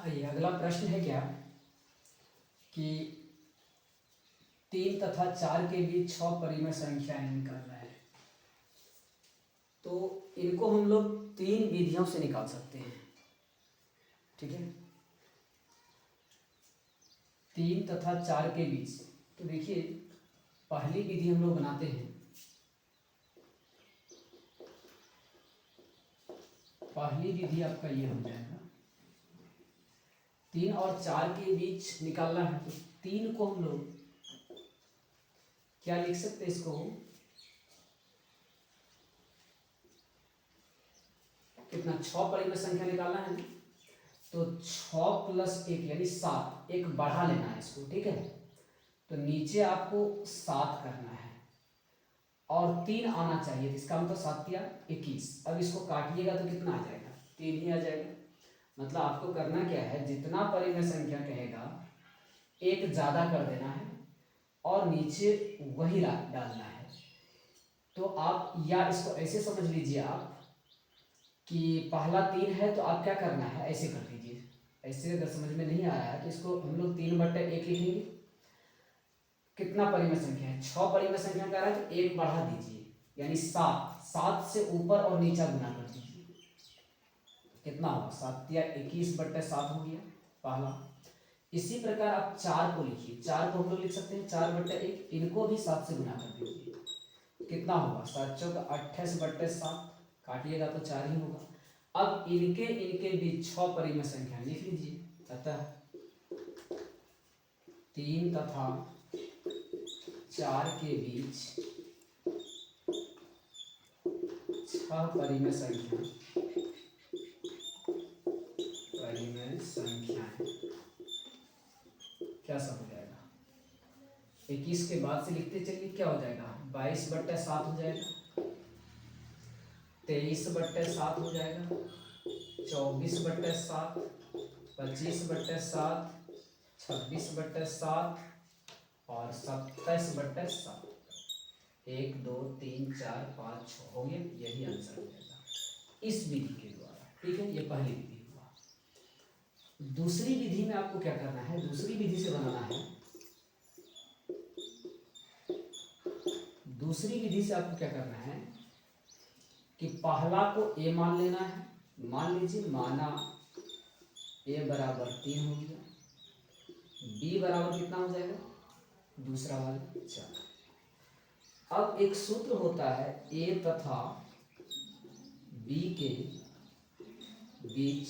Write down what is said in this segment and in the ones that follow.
आइए अगला प्रश्न है क्या कि 3 तथा 4 के बीच 6 परिमेय संख्याएं निकालना है। तो इनको हम लोग 3 विधियों से निकाल सकते हैं। ठीक है, 3 तथा 4 के बीच। तो देखिए पहली विधि हम लोग बनाते हैं। पहली विधि आपका ये हो जाएगा, 3 और 4 के बीच निकालना है। तो 3 को हम लोग क्या लिख सकते हैं, इसको कितना 6 परिमेय संख्या निकालना है। तो 6 प्लस 1 यानी 7, एक बढ़ा लेना है इसको। ठीक है, तो नीचे आपको 7 करना है और 3 आना चाहिए। इसका मतलब 7 या 21। अब इसको काटिएगा तो कितना आ जाएगा, 3 ही आ जाएगा। मतलब आपको करना क्या है, जितना परिमेय संख्या कहेगा एक ज़्यादा कर देना है और नीचे वही डालना है। तो आप या इसको ऐसे समझ लीजिए आप कि पहला 3 है तो आप क्या करना है, ऐसे कर दीजिए। ऐसे अगर समझ में नहीं आ रहा है तो इसको हम लोग 3/1 लिखेंगे। कितना परिमेय संख्या है, 6 परिमेय संख्या कह रहा है तो 1 बढ़ा दीजिए यानी 7। 7 से ऊपर और नीचा गुना कर दीजिए। कितना होगा, 7 या 21/7 हो गया पहला। इसी प्रकार आप 4 को लिखिए। 4 को हम लोग लिख सकते हैं 4/1। इनको भी 7 से गुना कर दीजिए। कितना होगा, 7 चौका 28/7। काटिएगा तो 4 ही होगा। अब इनके बीच 6 परिमेय संख्या लिख लीजिए। अतः 3 तथा 4 के बीच 6 परिमेय संख्याएं क्या सब हो जाएगा, 21 के बाद से लिखते चलिए। क्या हो जाएगा, 22/7 हो जाएगा, 23/7 हो जाएगा, 24/7, 25/7, 26/7 और 27/7। 1 2 3 4 5 6 हो गया। यही आंसर हो जाएगा इस विधि के द्वारा। ठीक है, ये पहली विधि हुआ। दूसरी विधि में आपको क्या करना है, दूसरी विधि से बनाना है। दूसरी विधि से आपको क्या करना है कि पहला को a मान लेना है। मान लीजिए, माना a बराबर 3 हो गया, b बराबर कितना हो जाएगा, दूसरा वाला 4। अब एक सूत्र होता है a तथा b के बीच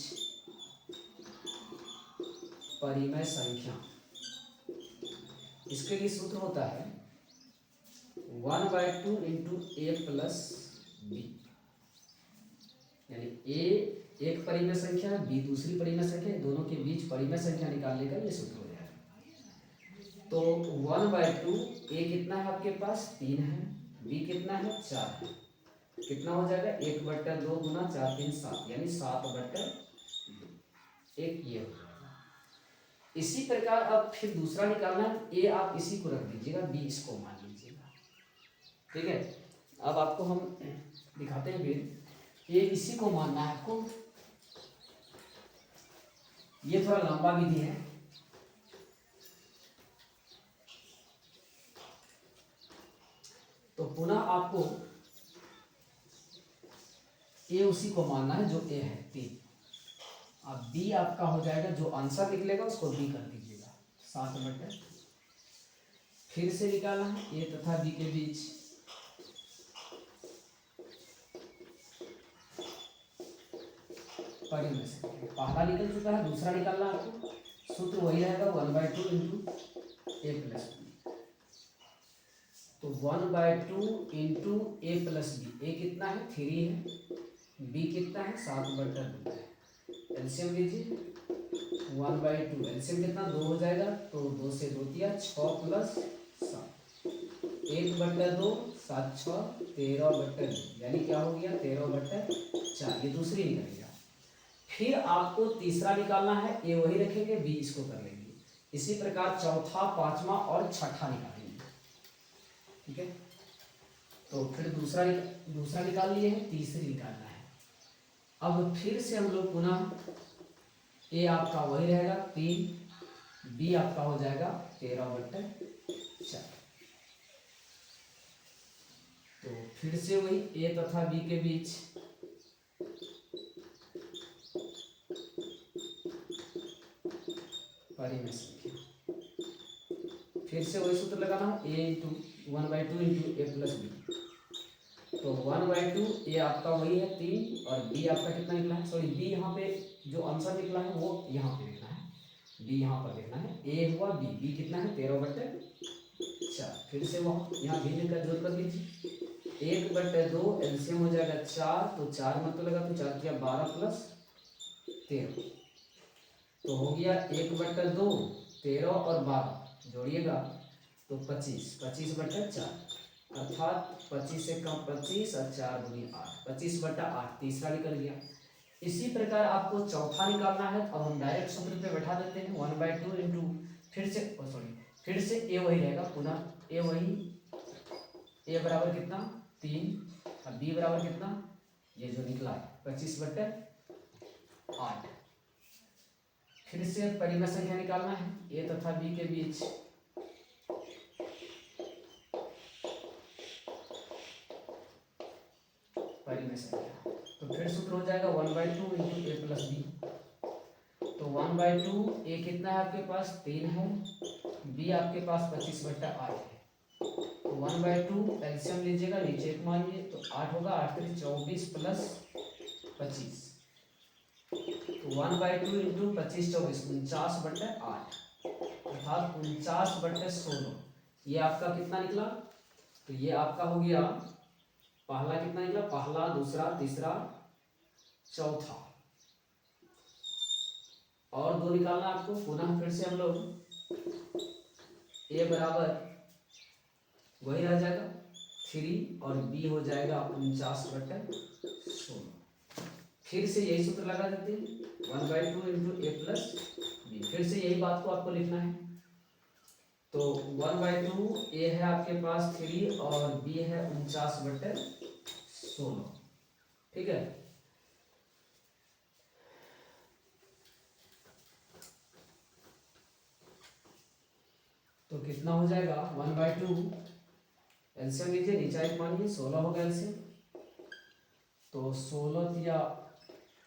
परिमेय संख्या। इसके लिए सूत्र होता है 1/2 इंटू a प्लस b। यानी a एक परिमेय संख्या है, b दूसरी परिमेय संख्या है, दोनों के बीच परिमेय संख्या निकालने का ये सूत्र हो जाएगा। तो 1/2, a कितना है आपके पास, 3 है, b कितना है, 4 है। कितना हो जाएगा, 1/2 गुना 4 3 7 यानी 7/1 ये हो जाएगा। इसी प्रकार अब फिर दूसरा निकालना है। a आप इसी को रख दीजिएगा, b इसको मान लीजिएगा। ठीक है, अब आपको हम दिखाते हैं फिर। ये इसी को मानना है आपको। ये थोड़ा लंबा विधि है। तो पुनः आपको ए उसी को मानना है जो ए है 3। अब बी आपका हो जाएगा, जो आंसर निकलेगा उसको बी कर दीजिएगा 7/। फिर से निकालना है ए तथा बी के बीच परिमेय संख्या। पहला निकल चुका है, दूसरा निकालना आपको। सूत्र वही रहेगा 1/2 इंटू a प्लस बी। तो 1/2 into a plus B. A कितना है, 3 है, बी कितना है, 7/2 है। एलसीएम लीजिए, 1/2 एलसीएम कितना, 2 हो जाएगा। तो 2 से 2 दिया 6 प्लस 7, 1/2 7 6 13/2 यानी क्या हो गया, 13/4। ये दूसरी निकल गया। फिर आपको तीसरा निकालना है, ए वही रखेंगे, बी इसको कर लेंगे। इसी प्रकार चौथा, पांचवा और छठा निकालेंगे। ठीक है, तो फिर दूसरा निकाल लिए हैं, तीसरी निकालना है। अब फिर से हम लोग पुनः ए आपका वही रहेगा 3, बी आपका हो जाएगा 13/4। तो फिर से वही ए तथा बी के बीच परिमेय संख्या, फिर से वही सूत्र लगाना है, ए इंटू 1/2 इंटू ए प्लस बी। तो 1/2 ए आपका वही है 3 और बी आपका कितना निकला है, सॉरी बी यहाँ पे जो आंसर निकला है वो यहाँ पे लिखना है, बी यहाँ पर लिखना है, ए हुआ बी कितना है 13/4। फिर से वहाँ यहाँ भी लिखकर जोड़ कर दीजिए, 1/2 एलसीएम हो जाएगा 4, तो 4 मतलब लगा तो 4 किया 12 प्लस 13, तो हो गया 1/2, 13 और 12 जोड़िएगा तो 25, 25/4 अर्थात 25 से कम 25 और 4 दूनी 8, 25/8 तीसरा निकल गया। इसी प्रकार आपको चौथा निकालना है। अब हम डायरेक्ट सूत्र पे बैठा देते हैं, 1/2 इंटू फिर से ए वही रहेगा, पुनः ए वही, ए बराबर कितना 3 और बी बराबर कितना, ये जो निकला है 25/8। फिर से परिमेय संख्या निकालना है, ए तथा बी के बीच परिमेय संख्या। तो फिर सूत्र हो जाएगा 1/2 इंटू ए प्लस बी। तो 1/2 ए कितना है आपके पास 3 है, बी आपके पास 25/8 है। तो 1/2 एलसीएम लीजिएगा, नीचे एक मानिए तो 8 होगा, 8 3 24 प्लस 25, तो 1/2 इंटू 25 24 49/8 अर्थात 49/16। ये आपका कितना निकला, तो ये आपका हो गया पहला कितना निकला, पहला दूसरा तीसरा चौथा, और दो निकालना आपको। पुनः फिर से हम लोग ए बराबर वही रह जाएगा 3 और बी हो जाएगा 49/16। फिर से यही सूत्र लगा देते हैं, 1/2 इंटू ए प्लस बी। फिर से यही बात को आपको लिखना है। तो 1/2 ए है आपके पास 3 और बी है 49/16, ठीक है। तो कितना हो जाएगा 1/2 एलसीएम लीजिए, नीचा एक मानिए 16 होगा एलसीएम, तो 16 या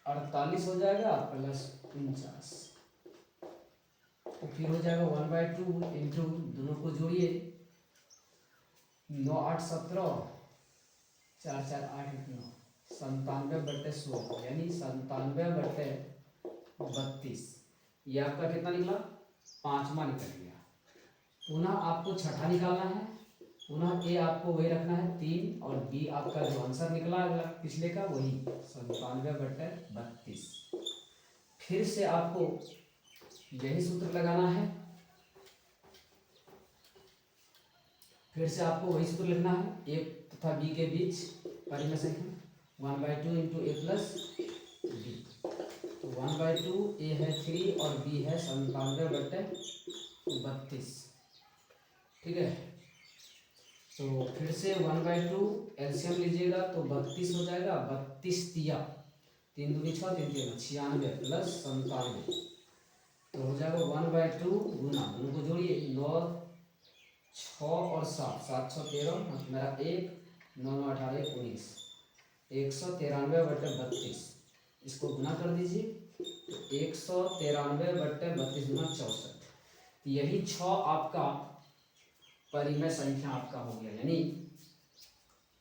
48 हो जाएगा प्लस 49। तो फिर हो जाएगा 1/2 इंटू दोनों को जोड़िए, 9 8 17 4 4 8 9 97/16 यानी 97/32। ये आपका कितना निकला, पांचवा निकल गया। पुनः आपको छठा निकालना है, पुनः ए आपको वही रखना है 3 और बी आपका जो आंसर निकला अगला पिछले का वही 97/32। फिर से आपको यही सूत्र लगाना है, फिर से आपको वही सूत्र लिखना है, ए तथा बी के बीच परिमेय संख्या 1/2 इंटू ए प्लस बी। तो 1/2 ए है 3 और बी है 97/32, ठीक है। तो फिर से 1/2 एलसीएम लीजिएगा तो 32 हो जाएगा, 32 तिया 3 दूनी 6 3 3 96 प्लस 97, तो हो जाएगा 1/2 गुना, दोनों को जोड़िए 9 6 और 7 7 6 13 मेरा 1 9 9 18 19 193/32। इसको गुना कर दीजिए तो 193/32 गुना 64। यही 6 आपका परिमेय संख्या आपका हो गया, यानी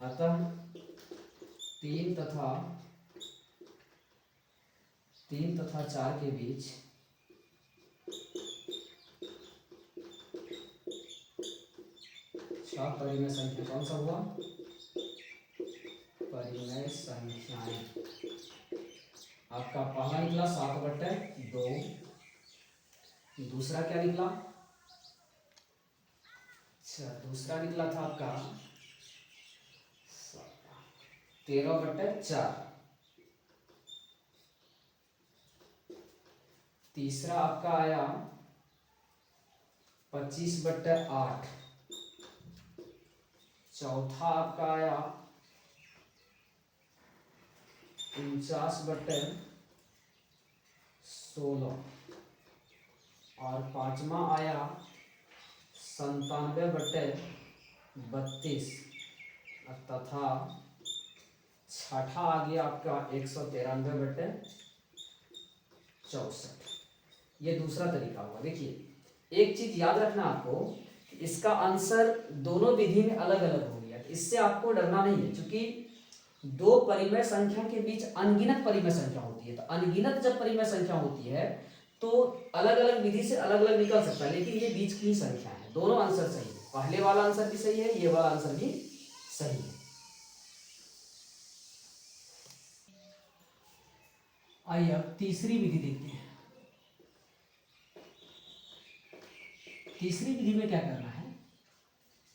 अतः 3 तथा 4 के बीच परिमेय संख्या कौन सा हुआ, परिमेय संख्याएं। आपका पहला निकला 7/2, दूसरा क्या निकला, अच्छा दूसरा निकला था आपका 13/4, तीसरा आपका आया 25/8, चौथा आपका आया 49/16 16 और पांचवा आया 97/32 तथा छठा आ गया आपका 193/64। ये दूसरा तरीका हुआ। देखिए एक चीज याद रखना आपको, इसका आंसर दोनों विधि में अलग अलग हो गया। इससे आपको डरना नहीं है, क्योंकि दो परिमेय संख्या के बीच अनगिनत परिमेय संख्या होती है। तो अनगिनत जब परिमेय संख्या होती है तो अलग अलग विधि से अलग अलग निकल सकता है, लेकिन ये बीच की संख्या है। दोनों आंसर सही है, पहले वाला आंसर भी सही है, ये वाला आंसर भी सही है। आइए अब तीसरी विधि देखते हैं। तीसरी विधि में क्या करना है,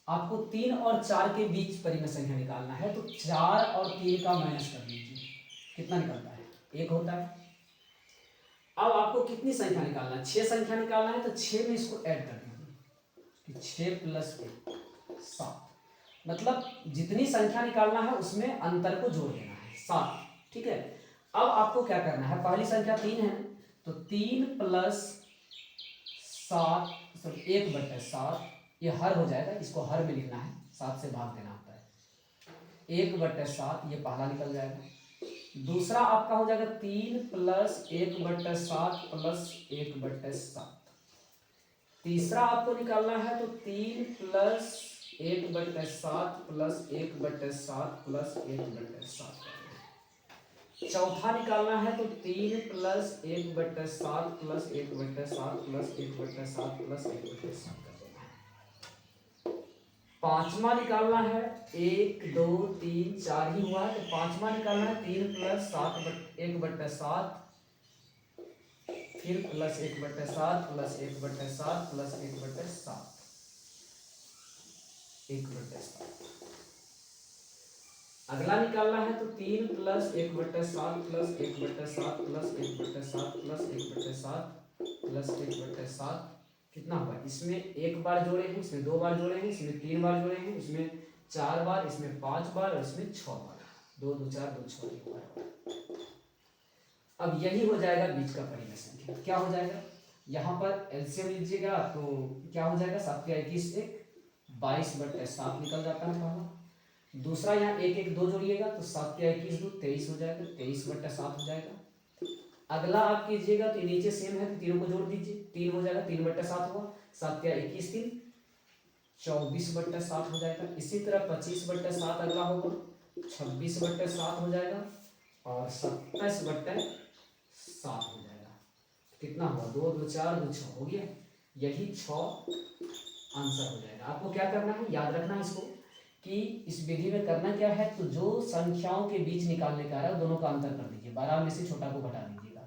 आपको 3 और 4 के बीच परिमेय संख्या निकालना है। तो 4 और 3 का माइनस कर दीजिए, कितना निकलता है? 1 होता है। अब आपको कितनी संख्या निकालना है? 6 संख्या निकालना है। तो 6 में इसको ऐड कर दीजिए, 6 + 1 7। मतलब जितनी संख्या निकालना है उसमें अंतर को जोड़ देना है, 7। ठीक है। अब आपको क्या करना है, पहली संख्या 3 है, तो 3 + 7 सब 1/7, ये हर हो जाएगा, इसको हर में लिखना है, 7 से भाग देना होता है। 1/7 ये पहला निकल जाएगा। दूसरा आपका हो जाएगा 3 + 1/7 + 1/7। तीसरा आपको निकालना है, तो 3 + 1/7 + 1/7 + 1/7। चौथा निकालना है, तो 3 + 1/7 + 1/7 + 1/7 + 1/7 कर देना है। पांचवा निकालना है, 1 2 3 4 ही हुआ है, तो पांचवा निकालना है 3 + 1/7 फिर + 1/7 + 1/7 + 1/7 1/7। अगला निकालना है, तो 3 + 1/7 + 1/7 + 1/7 + 1/7 + 1/7 कितना हुआ? इसमें एक बार जोड़े हैं, इसमें 2 बार जोड़े हैं, इसमें 3 बार जोड़े हैं, इसमें 4 बार, इसमें 5 बार और इसमें 6 बार। 2 2 4 2 6 1 बार। अब यही हो जाएगा बीच का परिमेय संख्या। क्या हो जाएगा? यहाँ पर एलसीएम लीजिएगा तो क्या हो जाएगा? 7 × 21 1 22/7 निकल जाता है पहला। दूसरा यहाँ 1 1 2 जोड़िएगा तो 7 × 21 2 23 हो जाएगा, 23/7 हो जाएगा। अगला आप कीजिएगा तो नीचे सेम है, तो तीनों को जोड़ दीजिए, 3 हो जाएगा, 3/7 हुआ। 7 × 21 3 24/7 हो जाएगा। इसी तरह 25/7 अगला होगा, 26/7 हो जाएगा और 27/7 हो जाएगा। कितना हुआ? 2 2 4 2 6 हो गया। यही 6 आंसर हो जाएगा। आपको क्या करना है, याद रखना है इसको, कि इस विधि में करना क्या है, तो जो संख्याओं के बीच निकालने का है दोनों का अंतर कर दीजिए, 12 में से छोटा को घटा दीजिएगा।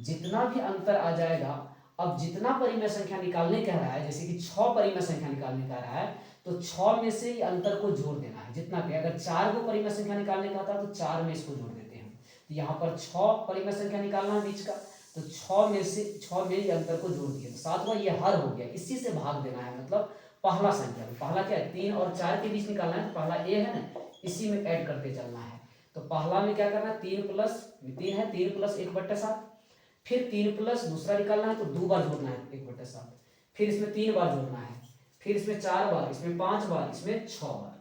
जितना भी अंतर आ जाएगा, अब जितना परिमेय संख्या निकालने कह रहा है, जैसे कि 6 परिमेय संख्या निकालने कह रहा है, तो 6 में से अंतर को जोड़ देना है जितना भी। अगर 4 को परिमेय संख्या निकालने का था तो 4 में इसको जोड़ देते हैं। तो यहाँ पर 6 परिमेय संख्या निकालना है बीच का, तो 6 में से 6 में ही अंतर को जोड़ दिया, तो 7वां ये हर हो गया, इसी से भाग देना है। मतलब पहला संख्या में, पहला क्या है, 3 और 4 के बीच निकालना है, तो पहला ए है ना, इसी में ऐड करते चलना है। तो पहला में क्या करना है, 3 है, 3 + 1/7, फिर 3 प्लस दूसरा निकालना है, तो 2 बार जोड़ना है 1/7, फिर इसमें 3 बार जोड़ना है, फिर इसमें 4 बार, इसमें 5 बार, इसमें 6 बार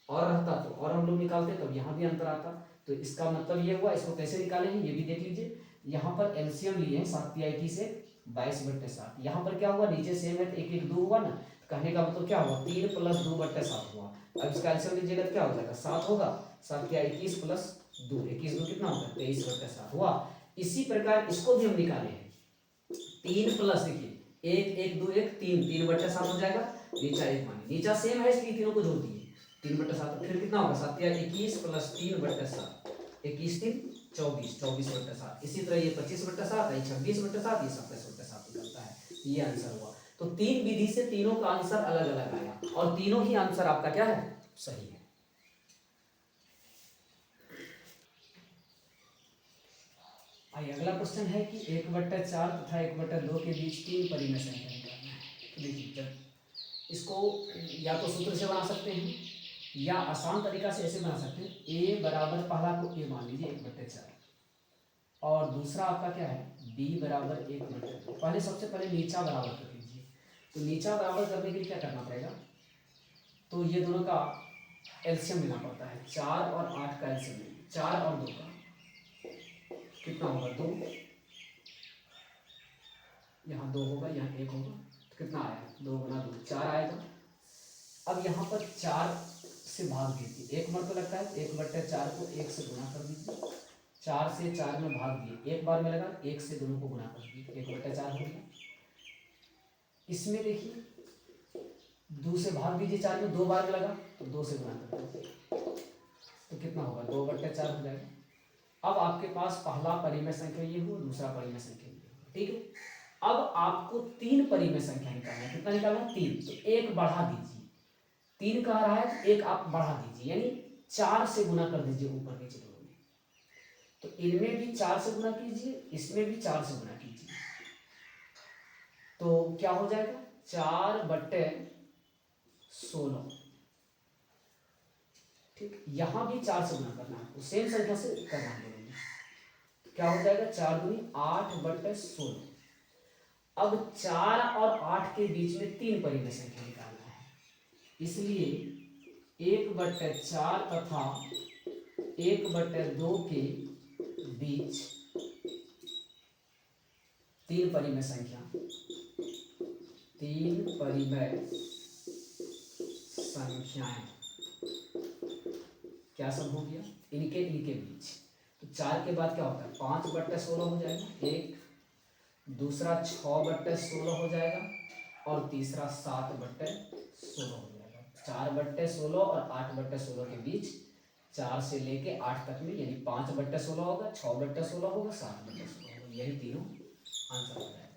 और रहता तो और हम लोग निकालते, तब यहाँ भी अंतर आता। तो इसका मतलब ये हुआ। इसको कैसे निकाले हैं ये भी देख लीजिए। यहाँ पर एलसीएम लिए हैं, 7 × 21 से 22/7। यहाँ पर क्या हुआ, नीचे सेम है तो 1 1 2 हुआ ना, तो कहने का मतलब क्या हुआ, 3 + 2/7 हुआ। अब इसका एलसीएम लीजिएगा तो क्या हो जाएगा, 7 होगा। 7 × 21 + 2, 21 2 कितना होगा, 23/7 हुआ। इसी प्रकार इसको भी हम निकाले हैं, 3 प्लस, देखिए 1 1 2 1 3 3/7 हो जाएगा। नीचा 1 माने, नीचा सेम है इसलिए तीनों को जोड़ दिए, 3/7। फिर कितना होगा, 7 × 21 + 3/7, 21 3 24 24/7। इसी तरह ये 25/7, ये 26/7, ये 27/7 निकलता है। ये आंसर हुआ। तो 3 विधि से तीनों का आंसर अलग अलग आया और तीनों ही आंसर आपका क्या है, सही है। आइए अगला क्वेश्चन है कि 1/4 तथा 1/2 के बीच 3 परिमेय संख्या निकालना है। तो देखिए, जब इसको या तो सूत्र से बना सकते हैं या आसान तरीका से ऐसे बना सकते हैं। a बराबर, पहला को a मान लीजिए 1/4, और दूसरा आपका क्या है b बराबर 1/2। पहले सबसे पहले नीचा बराबर कर लीजिए। तो नीचा बराबर करने के लिए क्या करना पड़ेगा, तो ये दोनों का एलसीएम लेना पड़ता है। 4 और 8 का एलसीएम लेंगे। 4 और 2 का कितना होगा 2, यहाँ 2 होगा, यहाँ 1 होगा, तो कितना आया 2 गुना 2 4 आएगा। अब यहाँ पर 4 से भाग दीजिए, 1 बार तो लगता है, 1/4 को 1 से गुना कर दीजिए। 4 से 4 में भाग दिए, एक बार में लगा, 1 से दोनों को गुना कर दीजिए, 1/4 हो गया। इसमें देखिए 2 से भाग दीजिए, 4 में 2 बार में लगा, तो 2 से गुना कर दीजिए, तो कितना होगा 2/4 हो जाएगा। अब आपके पास पहला परिमेय संख्या ये हुआ, दूसरा परिमेय संख्या ये हुआ, ठीक है। अब आपको 3 परिमेय संख्या निकालना है। कितना निकालना है 3, तो 1 बढ़ा दीजिए। 3 का आ रहा है तो 1 आप बढ़ा दीजिए, यानी 4 से गुना कर दीजिए ऊपर नीचे दोनों में। तो इनमें भी 4 से गुना कीजिए, इसमें भी 4 से गुना कीजिए, तो क्या हो जाएगा 4/16। ठीक, यहां भी 4 से गुना करना है आपको, सेम संख्या से करना है दोनों में। तो क्या हो जाएगा 4 दूनी 8/16। अब 4 और 8 के बीच में 3 परिमेय संख्या निकालना है, इसलिए 1/4 तथा 1/2 के बीच 3 परिमेय संख्या, 3 परिमेय संख्याएं क्या सब हो गया, इनके बीच। तो 4 के बाद क्या होता है 5/16 हो जाएगा एक, दूसरा 6/16 हो जाएगा, और तीसरा 7/16 हो जाएगा। 4/16 और 8/16 के बीच 4 से लेके 8 तक में, यानी 5/16 होगा, 6/16 होगा, 7/16 होगा, यही तीनों आंसर हो जाएगा।